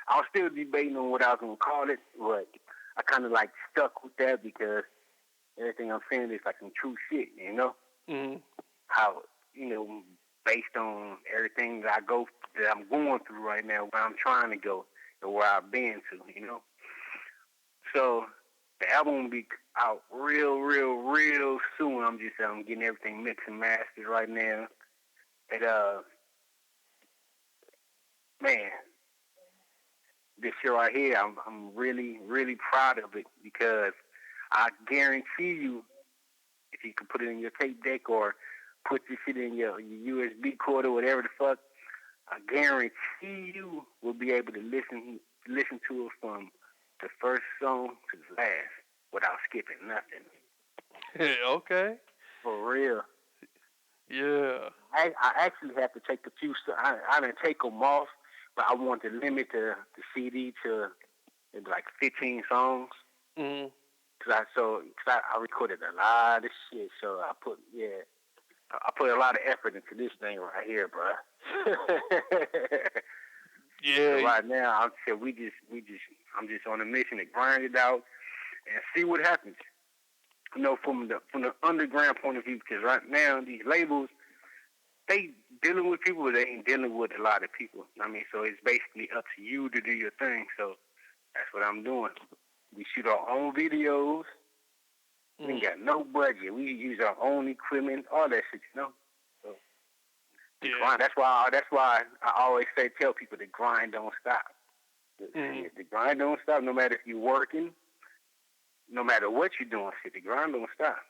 I was still debating on what I was gonna call it, but I kind of like stuck with that because everything I'm saying is like some true shit, you know. Mm-hmm. How based on everything that I'm going through right now, where I'm trying to go and where I've been to, So the album will be out real soon. I'm getting everything mixed and mastered right now. And man, this shit right here, I'm really proud of it because I guarantee you, if you can put it in your tape deck or put this shit in your USB cord or whatever the fuck, I guarantee you will be able to listen to it from the first song to the last without skipping nothing. Okay. For real. Yeah. I actually have to take a few. I didn't take them off, but I want to limit the CD to maybe like 15 songs. Mm-hmm. Cause I recorded a lot of shit, so I put a lot of effort into this thing right here, bro. Yeah. So right now, I'm just on a mission to grind it out and see what happens. From the underground point of view, because right now these labels, they dealing with people, they ain't dealing with a lot of people. I mean, so it's basically up to you to do your thing. So that's what I'm doing. We shoot our own videos. We ain't got no budget. We use our own equipment, all that shit, So grind. That's why I always tell people the grind don't stop. The grind don't stop. No matter if you're working, no matter what you're doing, shit, the grind don't stop.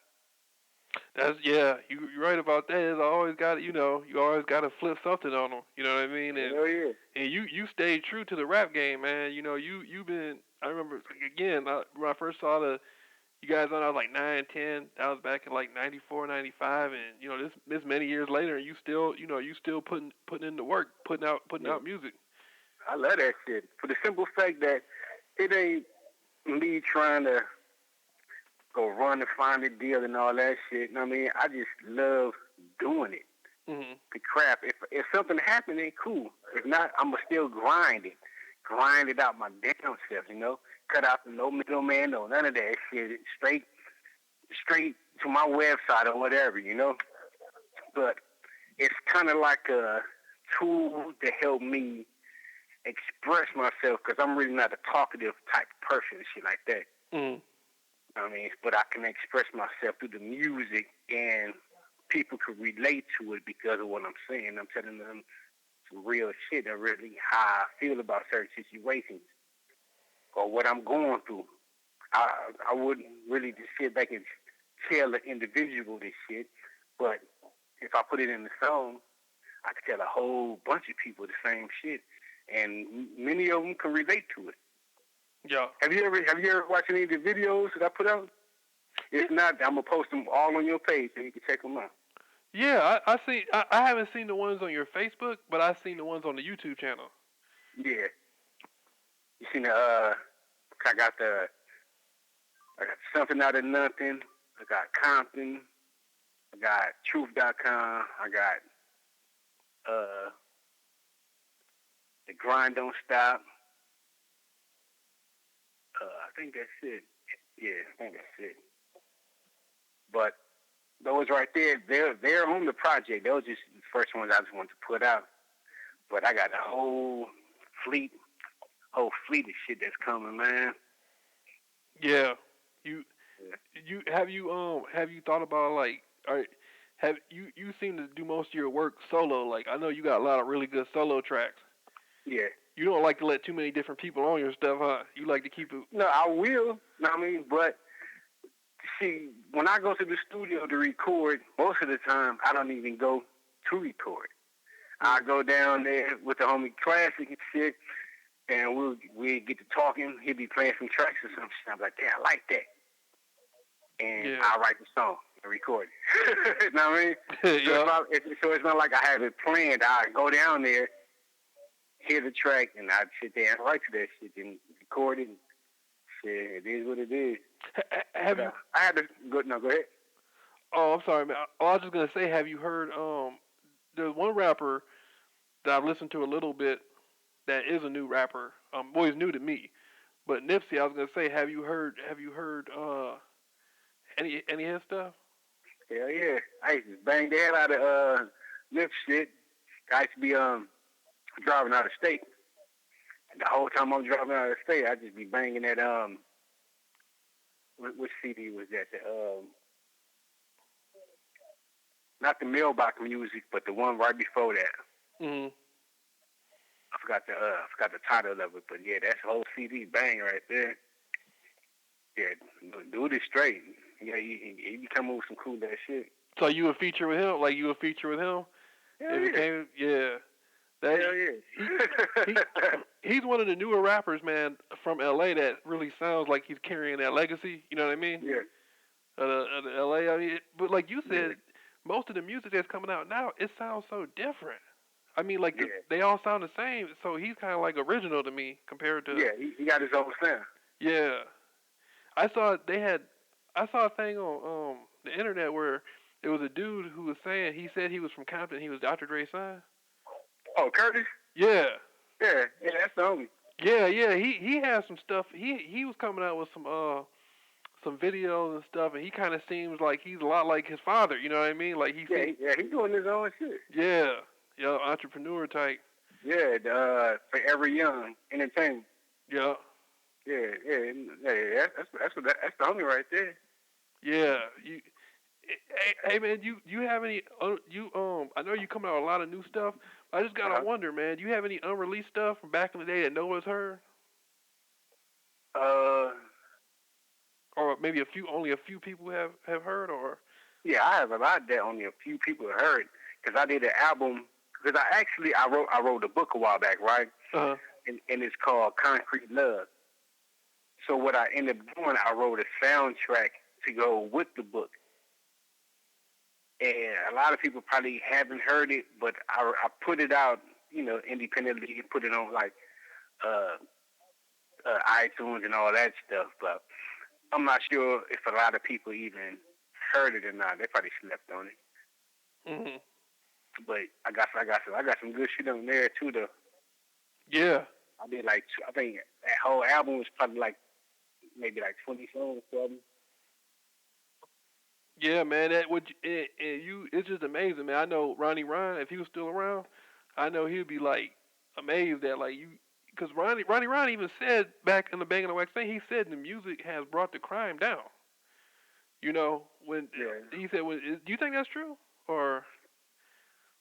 You're right about that. It's always got you always got to flip something on them. You know what I mean? And, hell yeah. And you stayed true to the rap game, man. You've been. I remember again when I first saw you guys on. I was like 9, 10. That was back in like 94, 95, and this many years later, and you still putting in the work, putting out music. I love that shit for the simple fact that it ain't me trying to go run and find a deal and all that shit. I mean, I just love doing it. Mm-hmm. The crap. If something happened, then cool. If not, I'ma still grind it. grind it out my damn self, cut out the no middleman, no none of that shit. Straight to my website or whatever. But it's kind of like a tool to help me express myself because I'm really not a talkative type of person and shit like that. Mm. I mean, but I can express myself through the music, and people can relate to it because of what I'm saying. I'm telling them some real shit and really how I feel about certain situations or what I'm going through. I wouldn't really just sit back and tell the individual this shit, but if I put it in the song, I could tell a whole bunch of people the same shit, and many of them can relate to it. Yeah. Have you ever watched any of the videos that I put out? If not, I'm gonna post them all on your page so you can check them out. Yeah, I haven't seen the ones on your Facebook, but I've seen the ones on the YouTube channel. Yeah, you seen the I got something out of nothing. I got Compton. I got Truth.com. I got the Grind Don't Stop. I think that's it. Yeah, I think that's it. But those right there, they're on the project. Those just the first ones I just wanted to put out. But I got a whole fleet of shit that's coming, man. Yeah. You have you thought about like you seem to do most of your work solo. Like I know you got a lot of really good solo tracks. Yeah. You don't like to let too many different people on your stuff, huh? You like to keep it. No, I will. You know what I mean? But see, when I go to the studio to record, most of the time I don't even go to record. I go down there with the homie Classic and shit, and we'll get to talking. He'll be playing some tracks or some shit. I'm like, damn, I like that. And I'll write the song and record it. You know what I mean? Yeah. So it's not like I have it planned. I go down there, hear the track, and I sit there and write to that shit and record it. Shit, it is what it is. Have you? I had to go. No, go ahead. Oh, I'm sorry, man. I was just gonna say, have you heard? There's one rapper that I've listened to a little bit that is a new rapper. Well, he's new to me. But Nipsey, I was gonna say, have you heard? Any of his stuff? Hell yeah. I used to bang the hell out of lip shit. I used to be driving out of state. And the whole time I'm driving out of state, I just be banging that what CD was that? The not the mailbox music, but the one right before that. Mhm. I forgot the title of it, but yeah, that's the whole CD bang right there. Yeah, dude is straight. Yeah, he be coming with some cool ass shit. So you a feature with him? Like you a feature with him? Hell yeah. Yeah. Hell yeah. He's one of the newer rappers, man, from LA that really sounds like he's carrying that legacy. You know what I mean? Yeah. The LA. I mean, but like you said, most of the music that's coming out now, it sounds so different. I mean, like they all sound the same. So he's kind of like original to me compared to. Yeah, he got his own sound. Yeah. I saw a thing on the internet where it was a dude who was saying he said he was from Compton. He was Dr. Dre's son. Oh, Curtis? Yeah. Yeah, that's the homie. Yeah. He has some stuff. He was coming out with some videos and stuff, and he kind of seems like he's a lot like his father. You know what I mean? Like he's doing his own shit. Yeah, entrepreneur type. Yeah, Forever Young Entertainment. Yeah. Yeah. That's the homie right there. Yeah. Hey man, you have any I know you coming out with a lot of new stuff. I just gotta wonder, man. Do you have any unreleased stuff from back in the day that no one's heard? Or maybe only a few people have heard, or? Yeah, I have a lot that only a few people have heard because I did an album. Because I wrote a book a while back, right? Uh-huh. And it's called Concrete Love. So what I ended up doing, I wrote a soundtrack to go with the book. And a lot of people probably haven't heard it, but I put it out, independently. You put it on like iTunes and all that stuff. But I'm not sure if a lot of people even heard it or not. They probably slept on it. Mhm. But I got some good shit on there too, though. Yeah. I did like I think that whole album was probably like maybe like 20 songs, something. Yeah, man, that would and you. It's just amazing, man. I know Ronnie Ryan, if he was still around, I know he'd be like amazed that like you, because Ronnie Ryan even said back in the Bang and the Wax thing, he said the music has brought the crime down. You know, when Yeah. he said, do you think that's true or?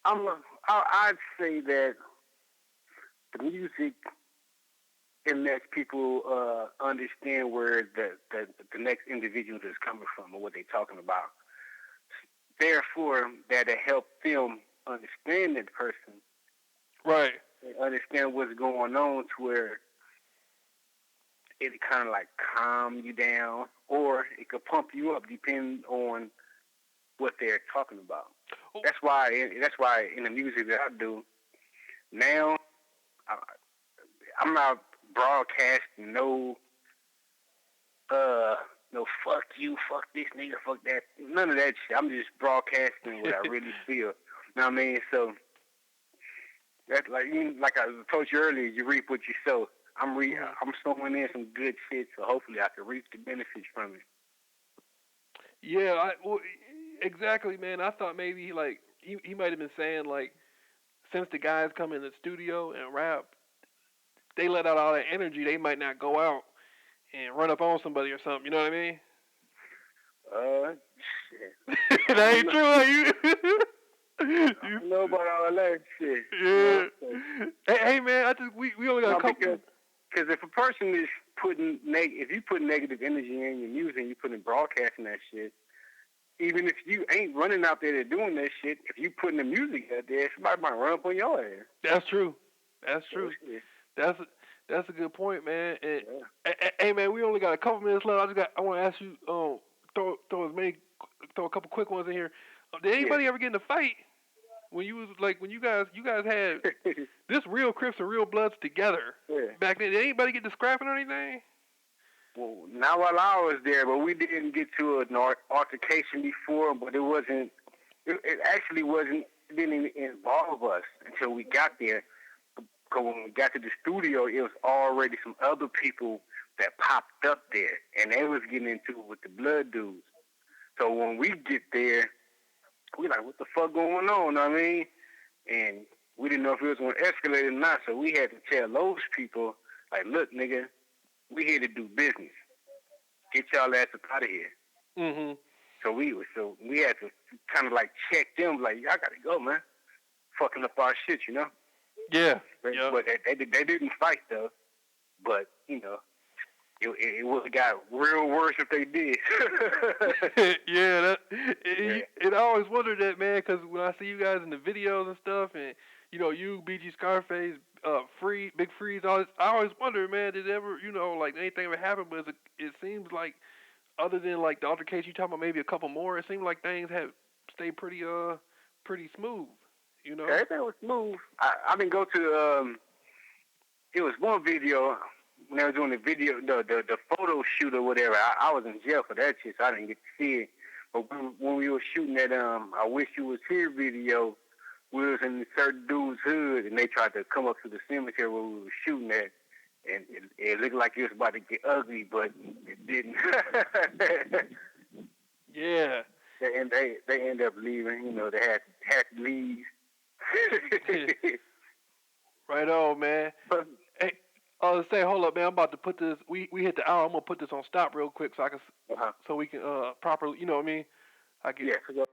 I'd say that the music it lets people understand where the next individual is coming from or what they're talking about. Therefore, that it help them understand that person, Right. and understand what's going on, to where it kind of like calm you down, or it could pump you up, depending on what they're talking about. Oh. That's why. That's why in the music that I do now, I, I'm not broadcasting no fuck you, fuck this nigga, fuck that. None of that shit. I'm just broadcasting what I really feel. You know what I mean? So that's like I told you earlier, you reap what you sow. I'm sowing in some good shit, so hopefully I can reap the benefits from it. Yeah, well, exactly, man. I thought maybe like he might have been saying like since the guys come in the studio and rap, they let out all that energy. They might not go out and run up on somebody or something. You know what I mean? Shit. That ain't true. Are you? I don't know about all that shit. Yeah. You know? Hey, man, I just we only got a couple. Because if a person is if you put negative energy in your music and you put in broadcasting that shit, even if you ain't running out there doing that shit, if you putting the music out there, somebody might run up on your ass. That's true. That's true. That's a good point, man. And, hey, man, we only got a couple minutes left. I want to ask you, throw a couple quick ones in here. Did anybody ever get in a fight when you guys had this real Crips and real Bloods together back then? Did anybody get to scrapping or anything? Well, not while I was there, but we didn't get to an altercation before. But it wasn't. It actually wasn't. It didn't even involve us until we got there. Because when we got to the studio, it was already some other people that popped up there, and they was getting into it with the Blood dudes. So when we get there, we like, what the fuck going on? Know what I mean? And we didn't know if it was going to escalate or not. So we had to tell those people, like, look, nigga, we here to do business. Get y'all ass up out of here. Mm-hmm. So we had to kind of like check them, like, y'all got to go, man. Fucking up our shit, you know? Yeah. But they didn't fight, though. But, you know, it would have got real worse if they did. It I always wondered that, man, because when I see you guys in the videos and stuff, and you know you, BG Scarface, Big Freeze, all this, I always wonder, man, did ever, you know, like anything ever happen? But it seems like, other than like the altercation you talking about, maybe a couple more, it seemed like things have stayed pretty smooth, you know. Everything was smooth. I didn't go to it was one video. When I was doing the video, the photo shoot or whatever, I was in jail for that shit, so I didn't get to see it. But when we were shooting that I Wish You Was Here video, we was in certain dude's hood, and they tried to come up to the cemetery where we were shooting at, and it looked like it was about to get ugly, but it didn't. Yeah. And they ended up leaving. You know, they had to leave. Right on, man. But, hey, say, hold up, man. I'm about to put this. We hit the hour. I'm gonna put this on stop real quick so I can so we can properly. You know what I mean? I can. Yeah.